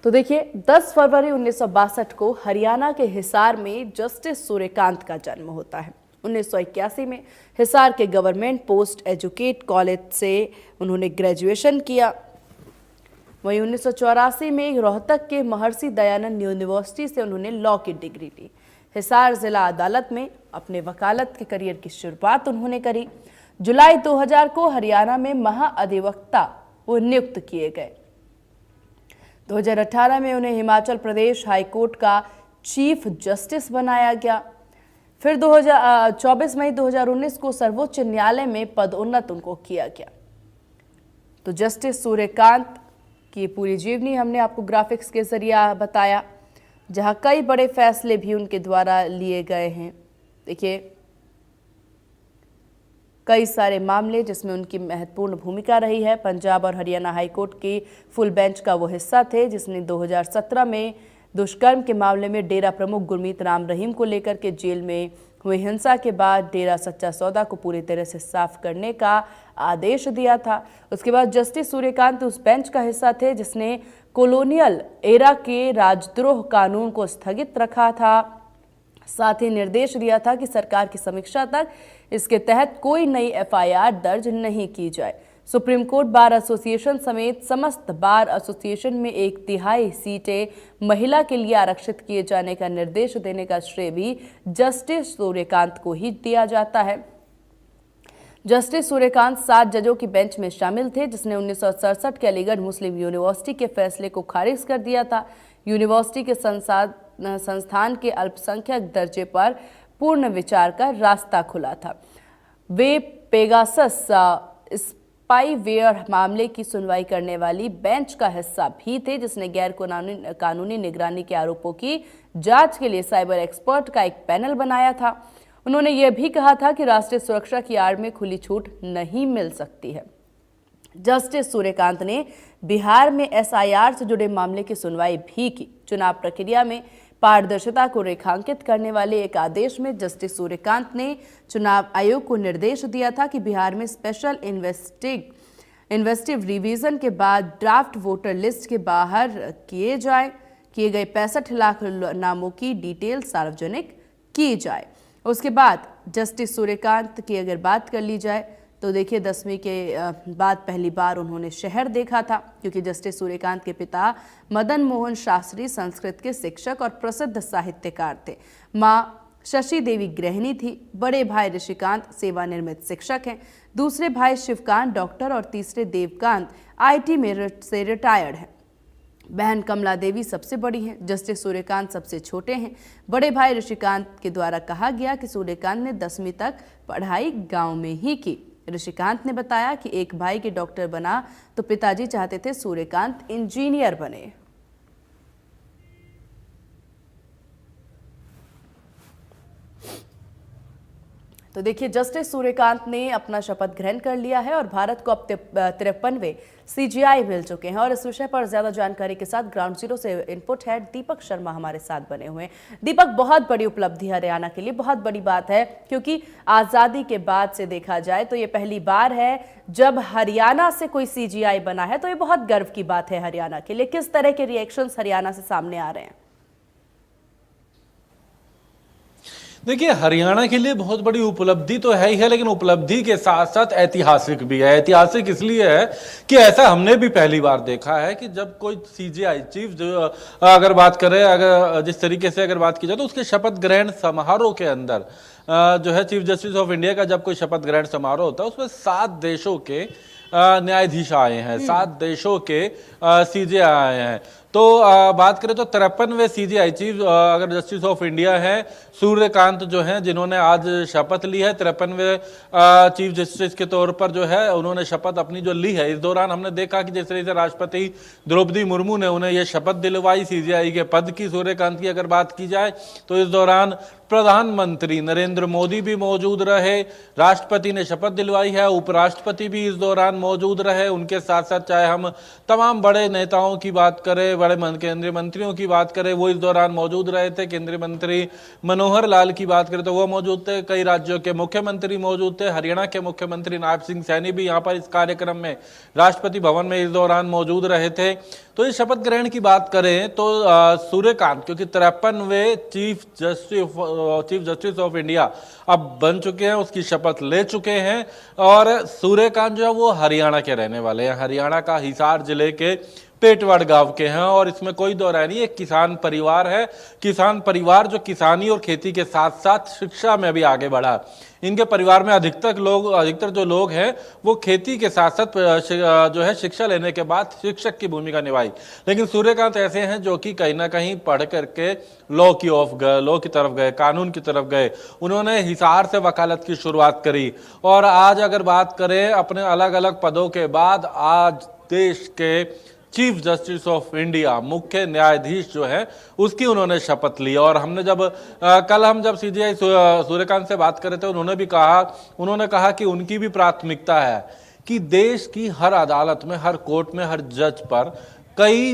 तो देखिए 10 फरवरी 1962 को हरियाणा के हिसार में जस्टिस सूर्यकांत का जन्म होता है। 1981 में हिसार के गवर्नमेंट पोस्ट एजुकेट कॉलेज से उन्होंने ग्रेजुएशन किया। वहीं 1984 में रोहतक के महर्षि दयानंद यूनिवर्सिटी से उन्होंने लॉ की डिग्री ली। हिसार जिला अदालत में अपने वकालत के करियर की शुरुआत उन्होंने करी। जुलाई 2000 को हरियाणा में महाअधिवक्ता वो नियुक्त किए गए। 2018 में उन्हें हिमाचल प्रदेश हाईकोर्ट का चीफ जस्टिस बनाया गया। फिर 24 मई 2019 को सर्वोच्च न्यायालय में पदोन्नत उनको किया गया। तो जस्टिस सूर्यकांत की पूरी जीवनी हमने आपको ग्राफिक्स के जरिए बताया, जहां कई बड़े फैसले भी उनके द्वारा लिए गए हैं। देखिए कई सारे मामले जिसमें उनकी महत्वपूर्ण भूमिका रही है। पंजाब और हरियाणा हाईकोर्ट की फुल बेंच का वो हिस्सा थे जिसने 2017 में दुष्कर्म के मामले में डेरा प्रमुख गुरमीत राम रहीम को लेकर के जेल में हुई हिंसा के बाद डेरा सच्चा सौदा को पूरी तरह से साफ करने का आदेश दिया था। उसके बाद जस्टिस सूर्यकांत उस बेंच का हिस्सा थे जिसने कॉलोनियल एरा के राजद्रोह कानून को स्थगित रखा था। साथ ही निर्देश दिया था कि सरकार की समीक्षा तक इसके तहत कोई नई एफआईआर दर्ज नहीं की जाए। सुप्रीम कोर्ट बार एसोसिएशन समेत समस्त बार एसोसिएशन में 1/3 सीटें महिला के लिए आरक्षित किए जाने का निर्देश देने का श्रेय भी जस्टिस सूर्यकांत को ही दिया जाता है। जस्टिस सूर्यकांत 7 जजों की बेंच में शामिल थे जिसने 1967 के अलीगढ़ मुस्लिम यूनिवर्सिटी के फैसले को खारिज कर दिया था। यूनिवर्सिटी के संस्थान के अल्पसंख्यक दर्जे पर पूर्ण विचार का रास्ता खुला था। वे पेगासस स्पाईवेयर मामले की सुनवाई करने वाली बेंच का हिस्सा भी थे जिसने गैर कानूनी निगरानी के आरोपों की जांच के लिए साइबर एक्सपर्ट का एक पैनल बनाया था। उन्होंने यह भी कहा था कि राष्ट्रीय सुरक्षा की आड़ में खुली छूट नहीं मिल सकती है। जस्टिस सूर्यकांत ने बिहार में एसआईआर से जुड़े मामले की सुनवाई भी की। चुनाव प्रक्रिया में पारदर्शिता को रेखांकित करने वाले एक आदेश में जस्टिस सूर्यकांत ने चुनाव आयोग को निर्देश दिया था कि बिहार में स्पेशल इन्वेस्टिव रिवीजन के बाद ड्राफ्ट वोटर लिस्ट के बाहर किए गए 65 लाख नामों की डिटेल सार्वजनिक की जाए। उसके बाद जस्टिस सूर्यकांत की अगर बात कर ली जाए तो देखिए 10वीं के बाद पहली बार उन्होंने शहर देखा था, क्योंकि जस्टिस सूर्यकांत के पिता मदन मोहन शास्त्री संस्कृत के शिक्षक और प्रसिद्ध साहित्यकार थे। मां शशि देवी गृहिणी थी। बड़े भाई ऋषिकांत सेवानिवृत्त शिक्षक हैं। दूसरे भाई शिवकांत डॉक्टर और तीसरे देवकांत आईटी मेरठ से रिटायर्ड हैं। बहन कमला देवी सबसे बड़ी हैं। जस्टिस सूर्यकांत सबसे छोटे हैं। बड़े भाई ऋषिकांत के द्वारा कहा गया कि सूर्यकांत ने 10वीं तक पढ़ाई गांव में ही की। ऋषिकांत ने बताया कि एक भाई के डॉक्टर बना तो पिताजी चाहते थे सूर्यकांत इंजीनियर बने। तो देखिए जस्टिस सूर्यकांत ने अपना शपथ ग्रहण कर लिया है और भारत को अब 53वें सीजीआई मिल चुके हैं। और इस विषय पर ज्यादा जानकारी के साथ ग्राउंड जीरो से इनपुट हेड दीपक शर्मा हमारे साथ बने हुए हैं। दीपक, बहुत बड़ी उपलब्धि हरियाणा के लिए, बहुत बड़ी बात है, क्योंकि आजादी के बाद से देखा जाए तो ये पहली बार है जब हरियाणा से कोई सीजीआई बना है, तो ये बहुत गर्व की बात है हरियाणा के लिए। किस तरह के रिएक्शंस हरियाणा से सामने आ रहे हैं? देखिए, हरियाणा के लिए बहुत बड़ी उपलब्धि तो है ही है, लेकिन उपलब्धि के साथ साथ ऐतिहासिक भी है। ऐतिहासिक इसलिए है कि ऐसा हमने भी पहली बार देखा है कि जब कोई सीजीआई चीफ अगर बात करें, अगर जिस तरीके से अगर बात की जाए तो उसके शपथ ग्रहण समारोह के अंदर जो है चीफ जस्टिस ऑफ इंडिया का जब कोई शपथ ग्रहण समारोह होता है उसमें 7 देशों के न्यायाधीश आए हैं, 7 देशों के सीजीआई आए हैं। तो बात करें तो 53वें सीजीआई चीफ अगर जस्टिस ऑफ इंडिया है सूर्यकांत जो हैं, जिन्होंने आज शपथ ली है 53वें चीफ जस्टिस के तौर पर जो है उन्होंने शपथ अपनी जो ली है। इस दौरान हमने देखा कि जिस तरीके से राष्ट्रपति द्रौपदी मुर्मू ने उन्हें यह शपथ दिलवाई सीजीआई के पद की। सूर्यकांत की अगर बात की जाए तो इस दौरान प्रधानमंत्री नरेंद्र मोदी भी मौजूद रहे, राष्ट्रपति ने शपथ दिलवाई है, उपराष्ट्रपति भी इस दौरान मौजूद रहे। उनके साथ साथ चाहे हम तमाम बड़े नेताओं की बात करें, बड़े केंद्रीय मंत्रियों की बात करें, वो इस दौरान मौजूद रहे थे। केंद्रीय मंत्री मनोहर लाल की बात करें तो वो मौजूद थे। कई राज्यों के मुख्यमंत्री मौजूद थे। हरियाणा के मुख्यमंत्री नायब सिंह सैनी भी यहाँ पर इस कार्यक्रम में राष्ट्रपति भवन में इस दौरान मौजूद रहे थे। तो इस शपथ ग्रहण की बात करें तो सूर्यकांत, क्योंकि 53वें चीफ जस्टिस ऑफ इंडिया अब बन चुके हैं, उसकी शपथ ले चुके हैं। और सूर्यकांत जो है वो हरियाणा के रहने वाले हैं, हरियाणा का हिसार जिले के पेटवाड़ गांव के हैं। और इसमें कोई दो राय नहीं, एक किसान परिवार है, किसान परिवार जो किसानी और खेती के साथ साथ शिक्षा में भी आगे बढ़ा। इनके परिवार में अधिकतर जो लोग हैं वो खेती के साथ साथ जो है शिक्षा लेने के बाद शिक्षक की भूमिका निभाई। लेकिन सूर्यकांत ऐसे हैं जो कि कहीं ना कहीं पढ़ करके लॉ की तरफ गए, कानून की तरफ गए। उन्होंने हिसार से वकालत की शुरुआत करी और आज अगर बात करें अपने अलग अलग पदों के बाद, आज देश के चीफ जस्टिस ऑफ इंडिया, मुख्य न्यायाधीश जो है उसकी उन्होंने शपथ ली। और हमने कल हम जब सीजीआई सूर्यकांत से बात कर रहे थे, उन्होंने कहा कि उनकी भी प्राथमिकता है कि देश की हर अदालत में, हर कोर्ट में, हर जज पर कई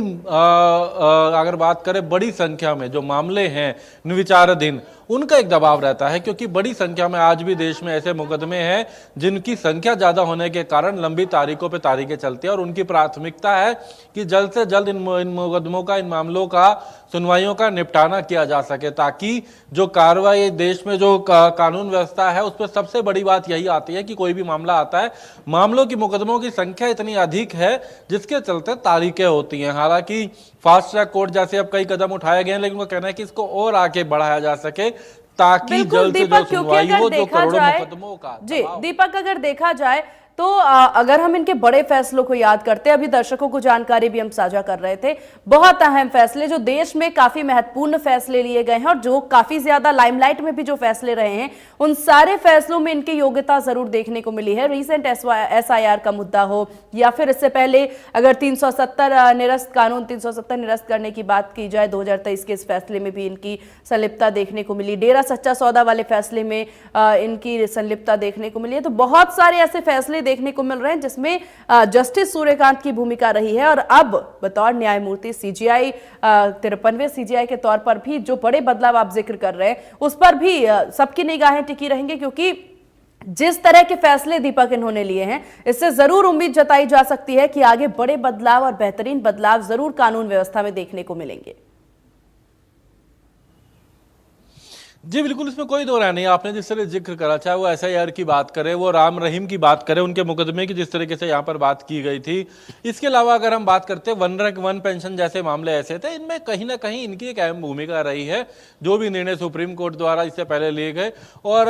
अगर बात करें बड़ी संख्या में जो मामले हैं विचाराधीन, उनका एक दबाव रहता है, क्योंकि बड़ी संख्या में आज भी देश में ऐसे मुकदमे हैं जिनकी संख्या ज्यादा होने के कारण लंबी तारीखों पे तारीखें चलती है। और उनकी प्राथमिकता है कि जल्द से जल्द इन मुकदमों का, इन मामलों का, सुनवाइयों का निपटाना किया जा सके, ताकि जो कार्रवाई देश में जो कानून व्यवस्था है उस पर सबसे बड़ी बात यही आती है कि कोई भी मामला आता है, मामलों की, मुकदमों की संख्या इतनी अधिक है जिसके चलते तारीखें होती हैं। हालांकि फास्ट ट्रैक कोर्ट जैसे अब कई कदम उठाए गए हैं, लेकिन वो कहना है कि इसको और आगे बढ़ाया जा सके ताकि जल्द से जल्द सुनवाई हो, जो करोड़ों मुकदमों का। जी दीपक, अगर देखा जाए तो अगर हम इनके बड़े फैसलों को याद करते हैं, अभी दर्शकों को जानकारी भी हम साझा कर रहे थे, बहुत अहम फैसले जो देश में काफी महत्वपूर्ण फैसले लिए गए हैं और जो काफी ज्यादा लाइमलाइट में भी जो फैसले रहे हैं, उन सारे फैसलों में इनकी योग्यता जरूर देखने को मिली है। रीसेंट SIR का मुद्दा हो या फिर इससे पहले अगर 370 निरस्त करने की बात की जाए, 2023 के इस फैसले में भी इनकी संलिप्तता देखने को मिली। डेरा सच्चा सौदा वाले फैसले में इनकी संलिप्तता देखने को मिली है। तो बहुत सारे ऐसे फैसले देखने को मिल रहे हैं जिसमें जस्टिस सूर्यकांत की भूमिका रही है। और अब बतौर न्यायमूर्ति CGI 53वें CGI के तौर पर भी जो बड़े बदलाव आप जिक्र कर रहे हैं उस पर भी सबकी निगाहें टिकी रहेंगी, क्योंकि जिस तरह के फैसले दीपक इन्होंने लिए हैं, इससे जरूर उम्मीद जताई जा सकती है कि आगे बड़े बदलाव और बेहतरीन बदलाव जरूर कानून व्यवस्था में देखने को मिलेंगे। जी बिल्कुल, इसमें कोई दो राय नहीं। आपने जिस तरह जिक्र करा, चाहे वो SIR की बात करें, वो राम रहीम की बात करें, उनके मुकदमे की जिस तरीके से यहाँ पर बात की गई थी, इसके अलावा अगर हम बात करते हैं वन रैंक वन पेंशन जैसे मामले ऐसे थे, इनमें कहीं ना कहीं इनकी एक अहम भूमिका रही है। जो भी निर्णय सुप्रीम कोर्ट द्वारा इससे पहले लिए गए, और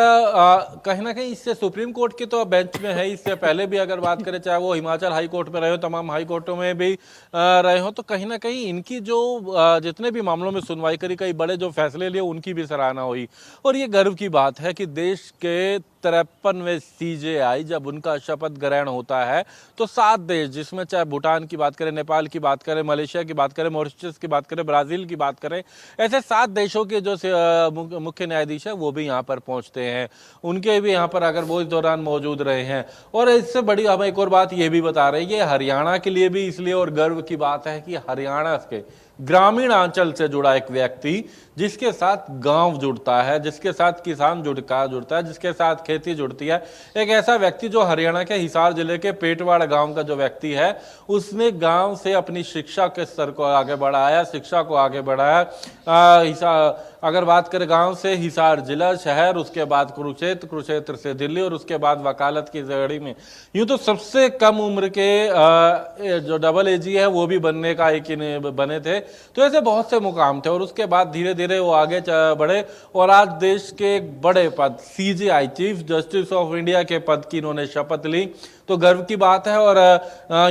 कहीं ना कहीं इससे सुप्रीम कोर्ट की तो बेंच में है, इससे पहले भी अगर बात करें, चाहे वो हिमाचल हाई कोर्ट में रहे हो, तमाम हाई कोर्टों में भी रहे हो, तो कहीं ना कहीं इनकी जो जितने भी मामलों में सुनवाई करी, कई बड़े जो फैसले लिए, उनकी भी सराहना हुई। और ये गर्व की बात है कि देश के 53वें CJI जब उनका शपथ ग्रहण होता है तो 7 देश, जिसमें चाहे भूटान की बात करें, नेपाल की बात करें, मलेशिया की बात करें, मॉरिशस की बात करें, ब्राजील की बात करें, ऐसे 7 देशों के जो मुख्य न्यायाधीश है वो भी यहाँ पर पहुंचते हैं। उनके भी यहाँ पर अगर वो इस दौरान मौजूद रहे हैं। और इससे बड़ी हमें एक और बात ये भी बता रही है, हरियाणा के लिए भी इसलिए और गर्व की बात है कि हरियाणा के ग्रामीण अंचल से जुड़ा एक व्यक्ति, जिसके साथ गांव जुड़ता है, जिसके साथ किसान जुड़ता है, जिसके साथ खेती जुड़ती है, एक ऐसा व्यक्ति जो हरियाणा के हिसार जिले के पेटवाड़ गांव का जो व्यक्ति है, उसने गांव से अपनी शिक्षा के स्तर को आगे बढ़ाया, शिक्षा को आगे बढ़ाया। अगर बात करें गांव से हिसार जिला, शहर, उसके बाद कुरुक्षेत्र, कुरुक्षेत्र से दिल्ली, और उसके बाद वकालत की जड़ी में, यूं तो सबसे कम उम्र के जो डबल AG है वो भी बनने का बने थे। तो ऐसे बहुत से मुकाम थे, और उसके बाद धीरे धीरे वो आगे बढ़े और आज देश के एक बड़े पद CJI chief justice of India के पद की इन्होंने शपथ ली। तो गर्व की बात है, और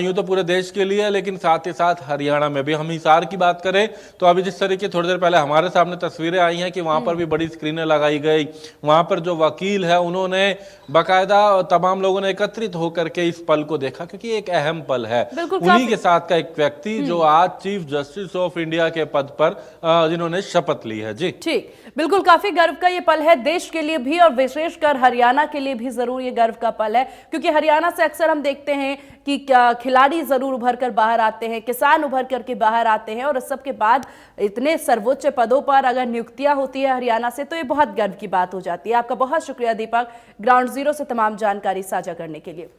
यूं तो पूरे देश के लिए, लेकिन साथ ही साथ हरियाणा में भी। हम हिसार की बात करें तो अभी जिस तरीके थोड़ी देर पहले हमारे सामने तस्वीरें आई हैं कि वहां पर भी बड़ी स्क्रीनें लगाई गई, वहां पर जो वकील है उन्होंने बाकायदा तमाम लोगों ने एकत्रित होकर के इस पल को देखा, क्योंकि एक अहम पल है। उन्हीं के साथ का एक व्यक्ति जो आज चीफ जस्टिस ऑफ इंडिया के पद पर जिन्होंने शपथ ली है। जी ठीक, बिल्कुल, काफी गर्व का ये पल है देश के लिए भी, और विशेषकर हरियाणा के लिए भी जरूर ये गर्व का पल है, क्योंकि हरियाणा से अक्सर हम देखते हैं कि खिलाड़ी जरूर उभर कर बाहर आते हैं, किसान उभर करके बाहर आते हैं, और इस सब के बाद इतने सर्वोच्च पदों पर अगर नियुक्तियां होती है हरियाणा से, तो ये बहुत गर्व की बात हो जाती है। आपका बहुत शुक्रिया दीपक, ग्राउंड जीरो से तमाम जानकारी साझा करने के लिए।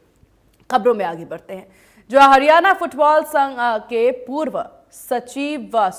खबरों में आगे बढ़ते हैं। जो हरियाणा फुटबॉल संघ के पूर्व सचिव व